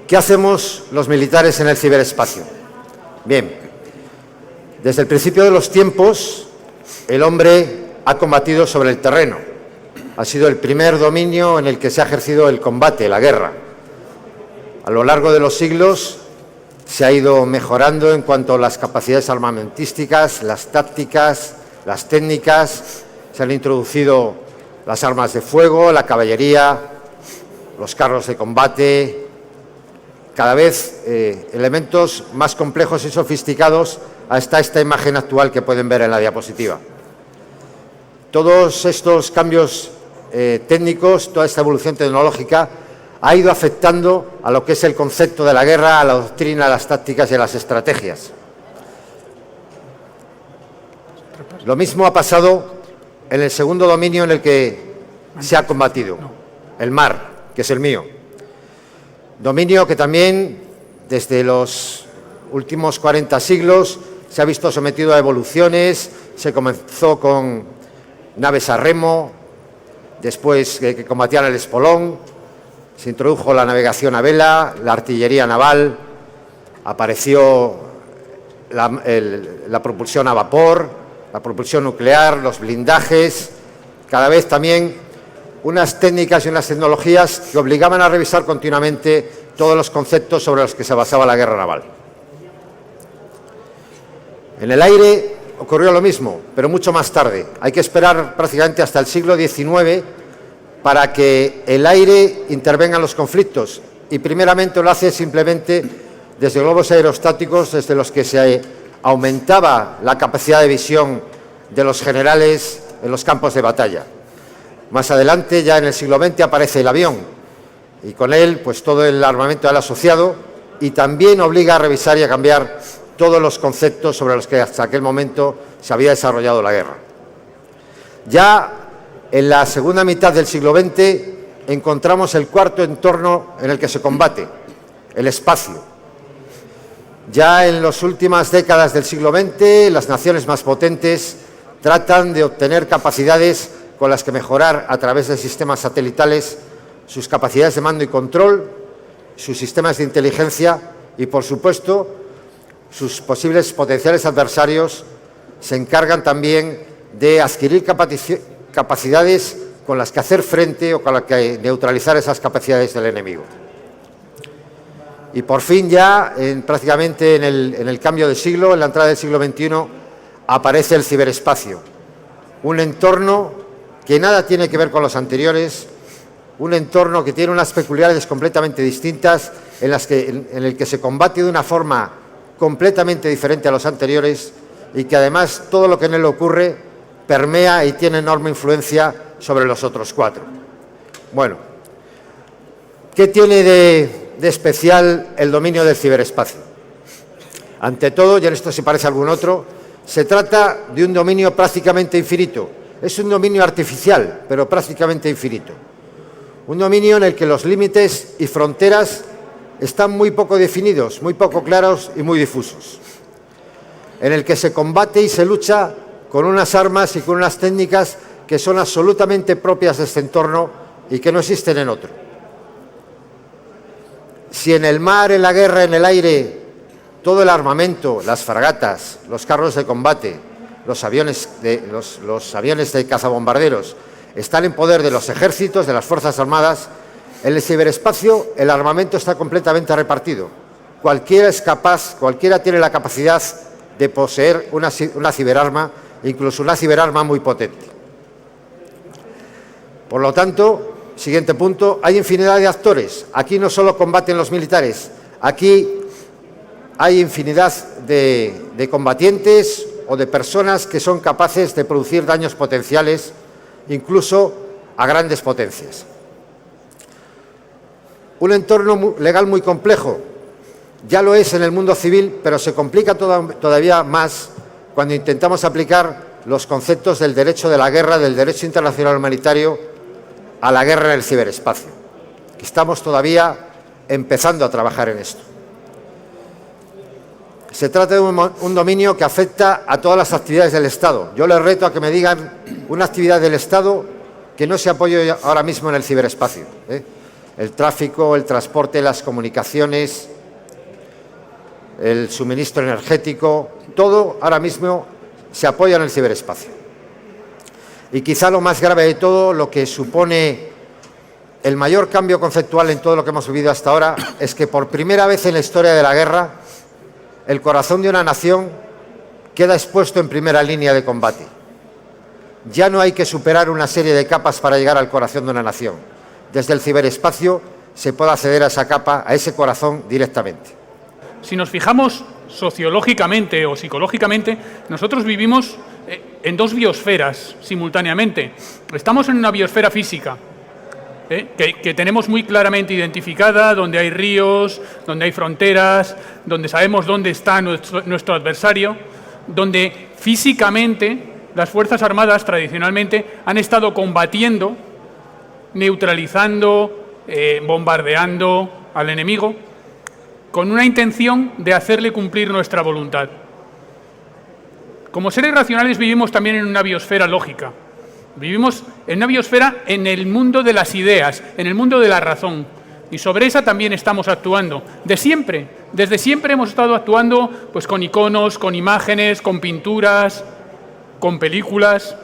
¿Qué hacemos los militares en el ciberespacio? Bien, desde el principio de los tiempos, el hombre ha combatido sobre el terreno. Ha sido el primer dominio en el que se ha ejercido el combate, la guerra. A lo largo de los siglos se ha ido mejorando en cuanto a las capacidades armamentísticas, las tácticas, las técnicas. Se han introducido las armas de fuego, la caballería, los carros de combate, cada vez elementos más complejos y sofisticados hasta esta imagen actual que pueden ver en la diapositiva. Todos estos cambios técnicos, toda esta evolución tecnológica ha ido afectando a lo que es el concepto de la guerra, a la doctrina, a las tácticas y a las estrategias. Lo mismo ha pasado en el segundo dominio en el que se ha combatido, el mar, que es el mío. Dominio que también, desde los últimos 40 siglos, se ha visto sometido a evoluciones. Se comenzó con naves a remo, después que combatían el espolón, se introdujo la navegación a vela, la artillería naval, apareció la propulsión a vapor, la propulsión nuclear, los blindajes, cada vez también unas técnicas y unas tecnologías que obligaban a revisar continuamente todos los conceptos sobre los que se basaba la guerra naval. En el aire ocurrió lo mismo, pero mucho más tarde. Hay que esperar prácticamente hasta el siglo XIX para que el aire intervenga en los conflictos, y primeramente lo hace simplemente desde globos aerostáticos, desde los que se aumentaba la capacidad de visión de los generales en los campos de batalla. Más adelante, ya en el siglo XX, aparece el avión y con él pues todo el armamento al asociado, y también obliga a revisar y a cambiar todos los conceptos sobre los que hasta aquel momento se había desarrollado la guerra. Ya en la segunda mitad del siglo XX encontramos el cuarto entorno en el que se combate, el espacio. Ya en las últimas décadas del siglo XX, las naciones más potentes tratan de obtener capacidades con las que mejorar a través de sistemas satelitales sus capacidades de mando y control, sus sistemas de inteligencia y, por supuesto, sus posibles potenciales adversarios se encargan también de adquirir capacidades con las que hacer frente o con las que neutralizar esas capacidades del enemigo. Y por fin ya, prácticamente en el cambio de siglo, en la entrada del siglo XXI, aparece el ciberespacio. Un entorno que nada tiene que ver con los anteriores, un entorno que tiene unas peculiaridades completamente distintas, en el que se combate de una forma completamente diferente a los anteriores, y que además todo lo que en él ocurre permea y tiene enorme influencia sobre los otros cuatro. Bueno, ¿qué tiene de especial el dominio del ciberespacio? Ante todo, y en esto se parece a algún otro, se trata de un dominio prácticamente infinito. Es un dominio artificial, pero prácticamente infinito. Un dominio en el que los límites y fronteras están muy poco definidos, muy poco claros y muy difusos. En el que se combate y se lucha con unas armas y con unas técnicas que son absolutamente propias de este entorno y que no existen en otro. Si en el mar, en la guerra, en el aire, todo el armamento, las fragatas, los carros de combate, los aviones de cazabombarderos están en poder de los ejércitos, de las Fuerzas Armadas, en el ciberespacio el armamento está completamente repartido. Cualquiera es capaz, cualquiera tiene la capacidad de poseer una ciberarma, incluso una ciberarma muy potente. Por lo tanto, siguiente punto, hay infinidad de actores. Aquí no solo combaten los militares, aquí hay infinidad de combatientes o de personas que son capaces de producir daños potenciales, incluso a grandes potencias. Un entorno legal muy complejo, ya lo es en el mundo civil, pero se complica todavía más cuando intentamos aplicar los conceptos del derecho de la guerra, del derecho internacional humanitario, a la guerra en el ciberespacio. Estamos todavía empezando a trabajar en esto. Se trata de un dominio que afecta a todas las actividades del Estado. Yo les reto a que me digan una actividad del Estado que no se apoye ahora mismo en el ciberespacio. el tráfico, el transporte, las comunicaciones, el suministro energético, todo ahora mismo se apoya en el ciberespacio. Y quizá lo más grave de todo, lo que supone el mayor cambio conceptual en todo lo que hemos vivido hasta ahora, es que por primera vez en la historia de la guerra, el corazón de una nación queda expuesto en primera línea de combate. Ya no hay que superar una serie de capas para llegar al corazón de una nación. Desde el ciberespacio se puede acceder a esa capa, a ese corazón directamente. Si nos fijamos sociológicamente o psicológicamente, nosotros vivimos en dos biosferas simultáneamente. Estamos en una biosfera física, que tenemos muy claramente identificada, donde hay ríos, donde hay fronteras, donde sabemos dónde está nuestro adversario, donde físicamente las Fuerzas Armadas tradicionalmente han estado combatiendo, neutralizando, bombardeando al enemigo, con una intención de hacerle cumplir nuestra voluntad. Como seres racionales vivimos también en una biosfera lógica. Vivimos en una biosfera en el mundo de las ideas, en el mundo de la razón. Y sobre esa también estamos actuando. Desde siempre hemos estado actuando pues, con iconos, con imágenes, con pinturas, con películas.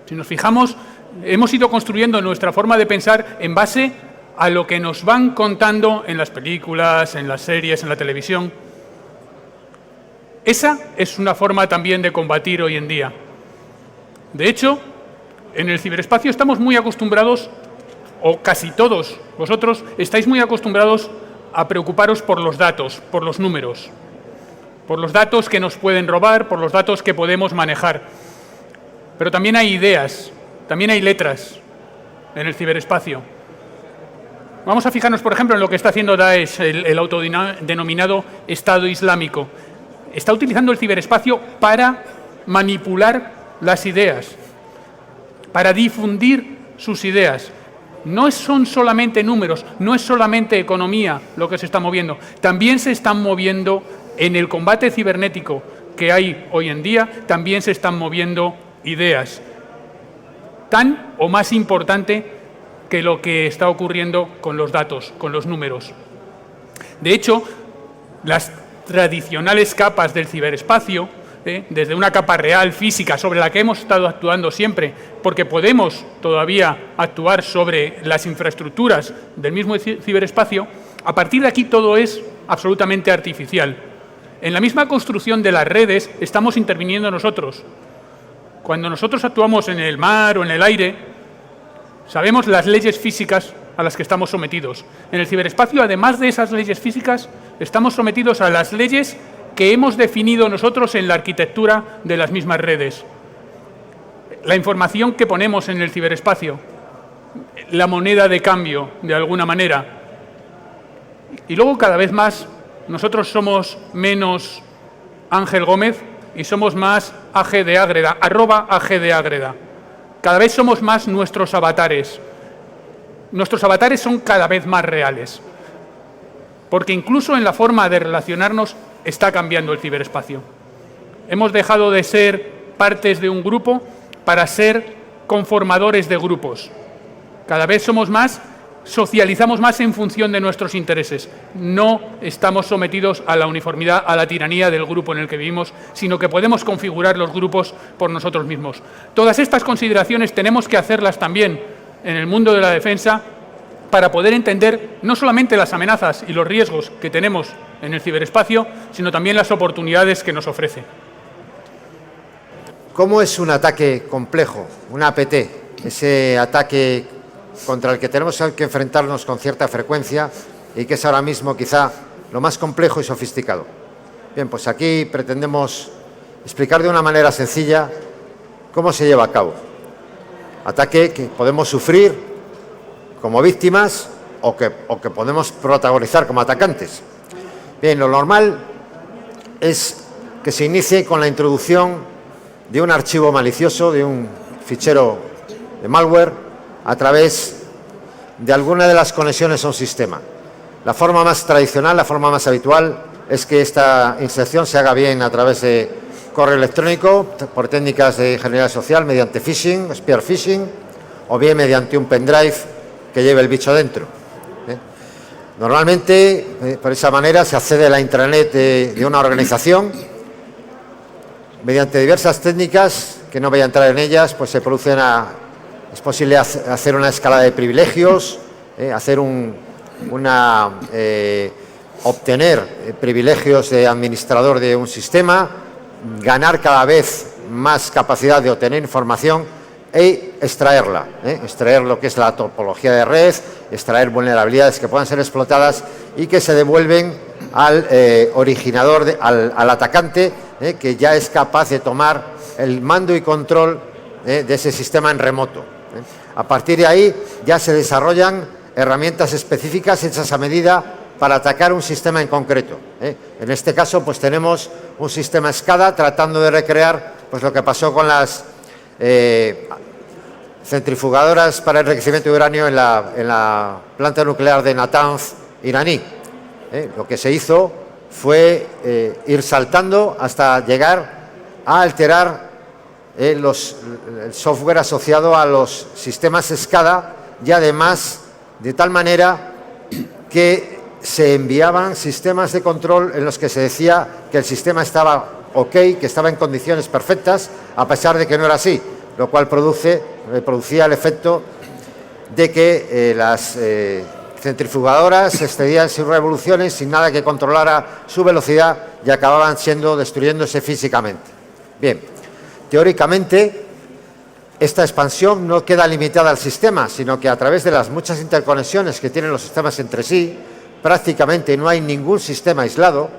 Si nos fijamos, hemos ido construyendo nuestra forma de pensar en base a lo que nos van contando en las películas, en las series, en la televisión. Esa es una forma también de combatir hoy en día. De hecho, en el ciberespacio estamos muy acostumbrados, o casi todos vosotros estáis muy acostumbrados a preocuparos por los datos, por los números, por los datos que nos pueden robar, por los datos que podemos manejar. Pero también hay ideas, también hay letras en el ciberespacio. Vamos a fijarnos, por ejemplo, en lo que está haciendo Daesh, el autodenominado Estado Islámico. Está utilizando el ciberespacio para manipular las ideas, para difundir sus ideas. No son solamente números, no es solamente economía lo que se está moviendo, también se están moviendo en el combate cibernético que hay hoy en día, también se están moviendo ideas. Tan o más importante que lo que está ocurriendo con los datos, con los números. De hecho, las tradicionales capas del ciberespacio, desde una capa real, física, sobre la que hemos estado actuando siempre, porque podemos todavía actuar sobre las infraestructuras del mismo ciberespacio, a partir de aquí todo es absolutamente artificial. En la misma construcción de las redes estamos interviniendo nosotros. Cuando nosotros actuamos en el mar o en el aire, sabemos las leyes físicas a las que estamos sometidos. En el ciberespacio, además de esas leyes físicas, estamos sometidos a las leyes que hemos definido nosotros en la arquitectura de las mismas redes. La información que ponemos en el ciberespacio, la moneda de cambio, de alguna manera. Y luego, cada vez más, nosotros somos menos Ángel Gómez y somos más AG de Ágreda, @AG de Ágreda. Cada vez somos más nuestros avatares. Nuestros avatares son cada vez más reales. Porque incluso en la forma de relacionarnos está cambiando el ciberespacio. Hemos dejado de ser partes de un grupo para ser conformadores de grupos. Cada vez somos más, socializamos más en función de nuestros intereses. No estamos sometidos a la uniformidad, a la tiranía del grupo en el que vivimos, sino que podemos configurar los grupos por nosotros mismos. Todas estas consideraciones tenemos que hacerlas también en el mundo de la defensa para poder entender no solamente las amenazas y los riesgos que tenemos en el ciberespacio, sino también las oportunidades que nos ofrece. ¿Cómo es un ataque complejo, un APT? Ese ataque contra el que tenemos que enfrentarnos con cierta frecuencia y que es ahora mismo quizá lo más complejo y sofisticado. Bien, pues aquí pretendemos explicar de una manera sencilla cómo se lleva a cabo. Ataque que podemos sufrir como víctimas o que podemos protagonizar como atacantes. Bien, lo normal es que se inicie con la introducción de un archivo malicioso, de un fichero de malware, a través de alguna de las conexiones a un sistema. La forma más tradicional, la forma más habitual, es que esta inserción se haga bien a través de correo electrónico, por técnicas de ingeniería social, mediante phishing, spear phishing, o bien mediante un pendrive que lleve el bicho dentro. Normalmente, por esa manera, se accede a la intranet de una organización mediante diversas técnicas, que no voy a entrar en ellas, pues es posible hacer una escalada de privilegios, obtener privilegios de administrador de un sistema, ganar cada vez más capacidad de obtener información e extraerla, extraer lo que es la topología de red, extraer vulnerabilidades que puedan ser explotadas y que se devuelven al originador, al atacante, que ya es capaz de tomar el mando y control de ese sistema en remoto. A partir de ahí ya se desarrollan herramientas específicas hechas a medida para atacar un sistema en concreto. En este caso, pues tenemos un sistema SCADA tratando de recrear pues lo que pasó con las centrifugadoras para el enriquecimiento de uranio en la planta nuclear de Natanz, iraní. Lo que se hizo fue ir saltando hasta llegar a alterar el software asociado a los sistemas SCADA y además de tal manera que se enviaban sistemas de control en los que se decía que el sistema estaba ok, que estaba en condiciones perfectas, a pesar de que no era así, lo cual producía el efecto de que las centrifugadoras se excedían sin revoluciones, sin nada que controlara su velocidad y acababan destruyéndose físicamente. Bien, teóricamente esta expansión no queda limitada al sistema, sino que a través de las muchas interconexiones que tienen los sistemas entre sí, prácticamente no hay ningún sistema aislado,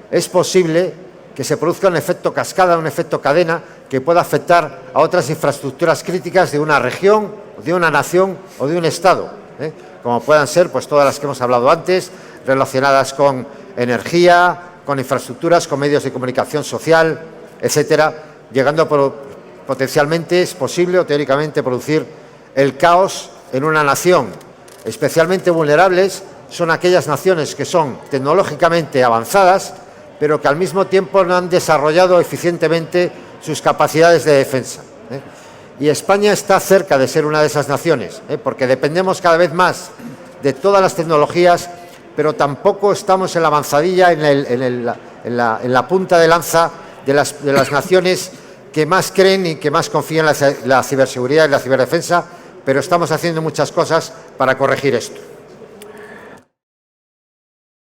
es posible que se produzca un efecto cascada, un efecto cadena, que pueda afectar a otras infraestructuras críticas de una región, de una nación o de un Estado, como puedan ser pues todas las que hemos hablado antes, relacionadas con energía, con infraestructuras, con medios de comunicación social, etcétera, llegando potencialmente, es posible o teóricamente producir el caos en una nación. Especialmente vulnerables son aquellas naciones que son tecnológicamente avanzadas, pero que al mismo tiempo no han desarrollado eficientemente sus capacidades de defensa. Y España está cerca de ser una de esas naciones, porque dependemos cada vez más de todas las tecnologías, pero tampoco estamos en la avanzadilla, en la punta de lanza de las naciones que más creen y que más confían en la ciberseguridad y la ciberdefensa, pero estamos haciendo muchas cosas para corregir esto.